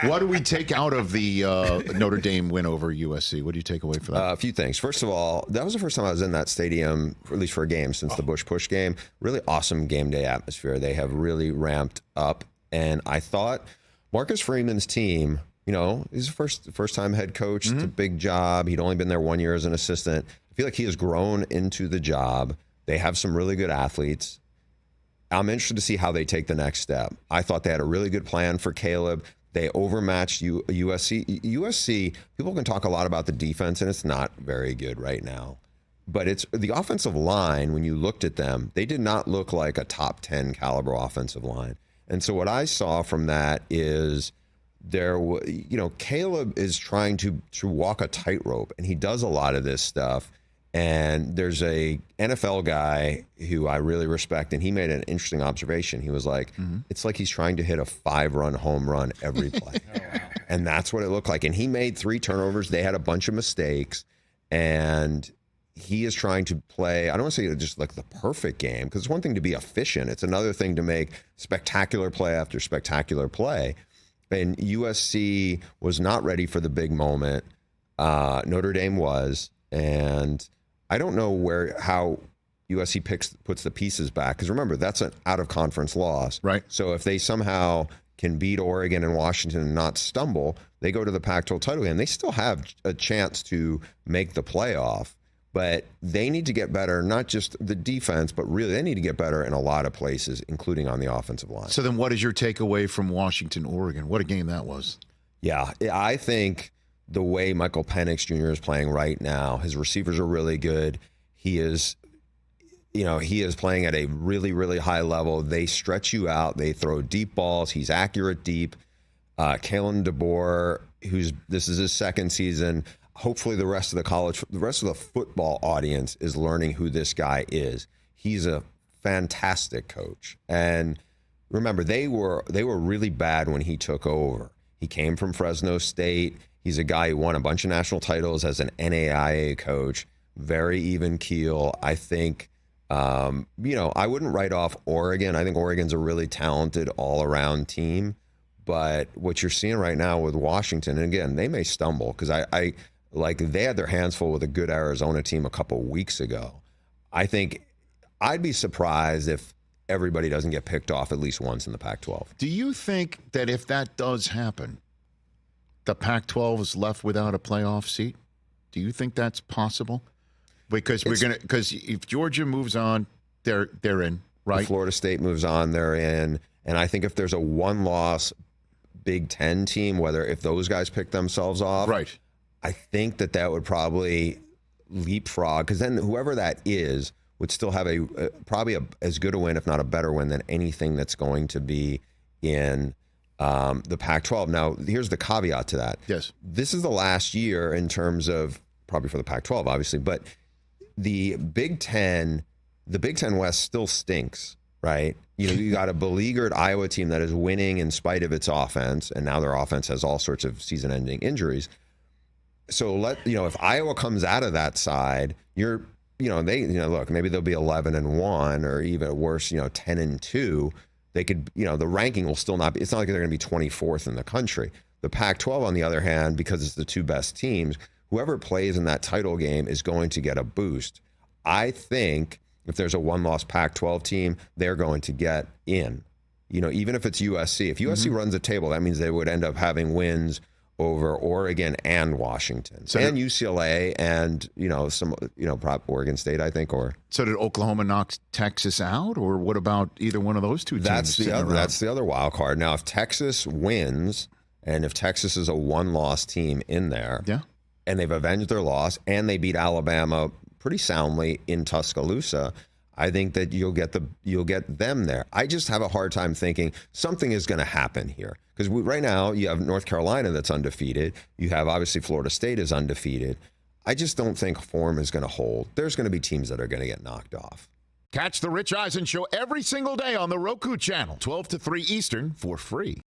What do we take out of the Notre Dame win over USC? What do you take away from that? A few things. First of all, that was the first time I was in that stadium, at least for a game, since the Bush Push game. Really awesome game day atmosphere. They have really ramped up. And I thought Marcus Freeman's team, he's a first-time head coach. It's a big job. He'd only been there 1 year as an assistant. I feel like he has grown into the job. They have some really good athletes. I'm interested to see how they take the next step. I thought they had a really good plan for Caleb. They overmatched USC. USC, people can talk a lot about the defense, and it's not very good right now. But it's the offensive line, when you looked at them, they did not look like a top 10 caliber offensive line. And so what I saw from that is Caleb is trying to walk a tightrope, and he does a lot of this stuff. And there's a NFL guy who I really respect, and he made an interesting observation. He was like, it's like he's trying to hit a 5-run home run every play. Oh, wow. And that's what it looked like. And he made 3 turnovers. They had a bunch of mistakes. And he is trying to play, I don't want to say just like the perfect game, because it's one thing to be efficient. It's another thing to make spectacular play after spectacular play. And USC was not ready for the big moment. Notre Dame was. And I don't know how USC puts the pieces back, because remember, that's an out-of-conference loss. Right. So if they somehow can beat Oregon and Washington and not stumble, they go to the Pac-12 title game. They still have a chance to make the playoff, but they need to get better, not just the defense, but really they need to get better in a lot of places, including on the offensive line. So then what is your takeaway from Washington, Oregon? What a game that was. Yeah, I think the way Michael Penix Jr. is playing right now, his receivers are really good. He is playing at a really, really high level. They stretch you out. They throw deep balls. He's accurate deep. Kalen DeBoer, this is his second season. Hopefully the rest of the football audience is learning who this guy is. He's a fantastic coach. And remember, they were really bad when he took over. He came from Fresno State. He's a guy who won a bunch of national titles as an NAIA coach, very even keel. I think, I wouldn't write off Oregon. I think Oregon's a really talented all-around team. But what you're seeing right now with Washington, and again, they may stumble, because they had their hands full with a good Arizona team a couple weeks ago. I think I'd be surprised if everybody doesn't get picked off at least once in the Pac-12. Do you think that if that does happen, the Pac-12 is left without a playoff seat? Do you think that's possible? Because if Georgia moves on, they're in, right? If Florida State moves on, they're in. And I think if there's a one-loss Big Ten team, if those guys pick themselves off, right, I think that would probably leapfrog, because then whoever that is would still have probably as good a win, if not a better win, than anything that's going to be in the Pac-12. Now, here's the caveat to that. Yes. This is the last year in terms of, probably for the Pac-12, obviously, but the Big Ten West still stinks, right? You got a beleaguered Iowa team that is winning in spite of its offense, and now their offense has all sorts of season-ending injuries. So if Iowa comes out of that side, look, maybe they'll be 11-1, or even worse, 10-2. They could, the ranking will still not be, it's not like they're going to be 24th in the country. The Pac-12, on the other hand, because it's the 2 best teams, whoever plays in that title game is going to get a boost. I think if there's a one-loss Pac-12 team, they're going to get in. Even if it's USC. If USC runs the table, that means they would end up having wins over Oregon and Washington, and UCLA, and Oregon State, I think. So did Oklahoma knock Texas out, or what about either one of those two teams? That's the other wild card. Now, if Texas wins, and if Texas is a one-loss team in there, and they've avenged their loss, and they beat Alabama pretty soundly in Tuscaloosa, I think that you'll get them there. I just have a hard time thinking something is going to happen here. Because right now you have North Carolina that's undefeated. You have, obviously, Florida State is undefeated. I just don't think form is going to hold. There's going to be teams that are going to get knocked off. Catch the Rich Eisen Show every single day on the Roku channel, 12 to 3 Eastern, for free.